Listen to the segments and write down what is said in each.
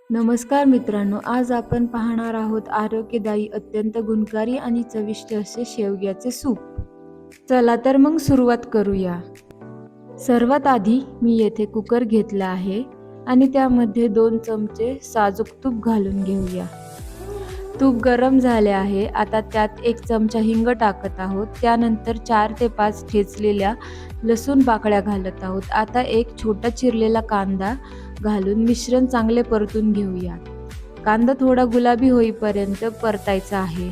नमस्कार मित्रांनो, आज आपण पाहणार आहोत आरोग्यदायी, अत्यंत गुणकारी आणि चविष्ट असे शेवग्याचे सूप. चला तर मग सुरुवात करूया. सर्वात आधी मी येथे कुकर घेतला आहे आणि त्यामध्ये 2 चमचे साजूक तूप घालून घेऊया. तूप गरम झाले आहे. आता त्यात 1 चमचा हिंग टाकत आहोत. त्यानंतर 4 ते 5 ठेचलेल्या लसूण पाकळ्या घालत आहोत. आता एक छोटा चिरलेला कांदा घालून मिश्रण चांगले परतून घेऊया. कांदा थोडा गुलाबी होईपर्यंत परतायचा आहे.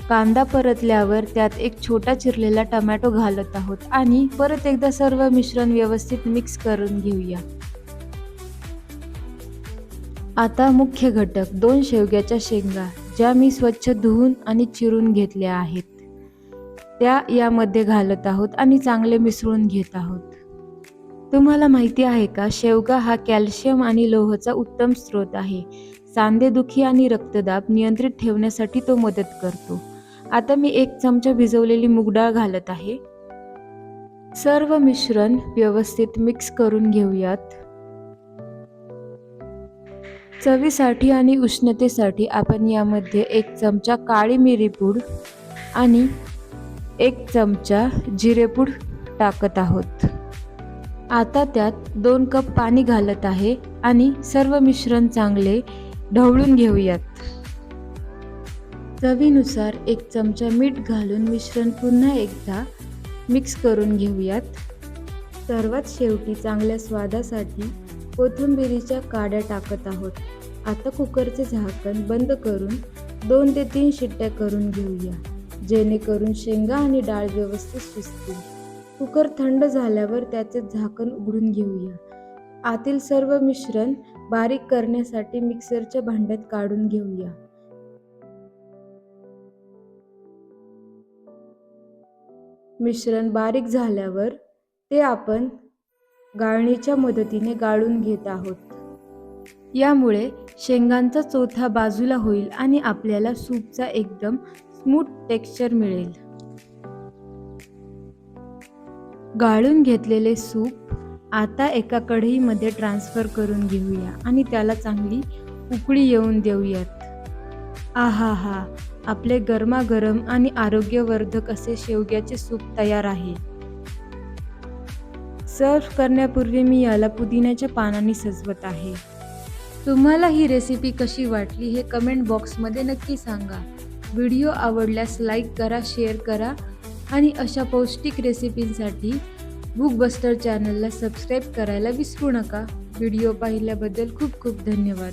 कांदा परतल्यावर त्यात एक छोटा चिरलेला टोमॅटो घालत आहोत आणि परत एकदा सर्व मिश्रण व्यवस्थित मिक्स करून घेऊया. आता मुख्य घटक 2 शेवग्याच्या शेंगा, ज्या मी स्वच्छ धुवून आणि चिरून घेतल्या आहेत, त्या यामध्ये घालत आहोत आणि चांगले मिसळून घेत आहोत. तुम्हाला माहिती आहे का, शेवगा हा कॅल्शियम आणि लोहाचा उत्तम स्रोत आहे. सांधेदुखी आणि रक्तदाब नियंत्रित ठेवण्यासाठी तो मदत करतो. आता मी 1 चमचा भिजवलेली मूग डाळ घालत आहे. सर्व मिश्रण व्यवस्थित मिक्स करून घेऊयात. चवीसाठी आणि उष्णतेसाठी आपण यामध्ये 1 चमचा काळी मिरीपूड आणि 1 चमचा जिरेपूड टाकत आहोत. आता त्यात 2 कप पाणी घालत आहे आणि सर्व मिश्रण चांगले ढवळून घेऊयात. चवीनुसार 1 चमचा मीठ घालून मिश्रण पुन्हा एकदा मिक्स करून घेऊयात. सर्वात शेवटी चांगल्या स्वादासाठी कोथिंबीरीच्या काड्या टाकत आहोत. आता कुकरचे झाकण बंद करून 2 ते 3 शिट्ट्या करून घेऊया, जेणेकरून शेंगा आणि डाळ व्यवस्थित शिजतील. कुकर थंड झाल्यावर त्याचे झाकण उघडून घेऊया. आतील सर्व मिश्रण बारीक करण्यासाठी मिक्सरच्या भांड्यात काढून घेऊया. मिश्रण बारीक झाल्यावर ते आपण गाळणीच्या मदतीने गाळून घेत आहोत. यामुळे शेंगांचा चोथा बाजूला होईल आणि आपल्याला सूपचा एकदम स्मूथ टेक्स्चर मिळेल. गाळून घेतलेले सूप आता एका कढईमध्ये ट्रान्सफर करून घेऊया आणि त्याला चांगली उकळी येऊन देऊयात. आहाहा, आपले गरमागरम आणि आरोग्यवर्धक असे शेवग्याचे सूप तयार आहे. सर्व्ह करण्यापूर्वी मी याला पुदिन्याच्या पानांनी सजवत आहे. तुम्हाला ही रेसिपी कशी वाटली हे कमेंट बॉक्समध्ये नक्की सांगा. व्हिडिओ आवडल्यास लाईक करा, शेअर करा आणि अशा पौष्टिक रेसिपींसाठी भूकबस्टर चॅनलला सबस्क्राईब करायला विसरू नका. व्हिडिओ पाहिल्याबद्दल खूप खूप धन्यवाद.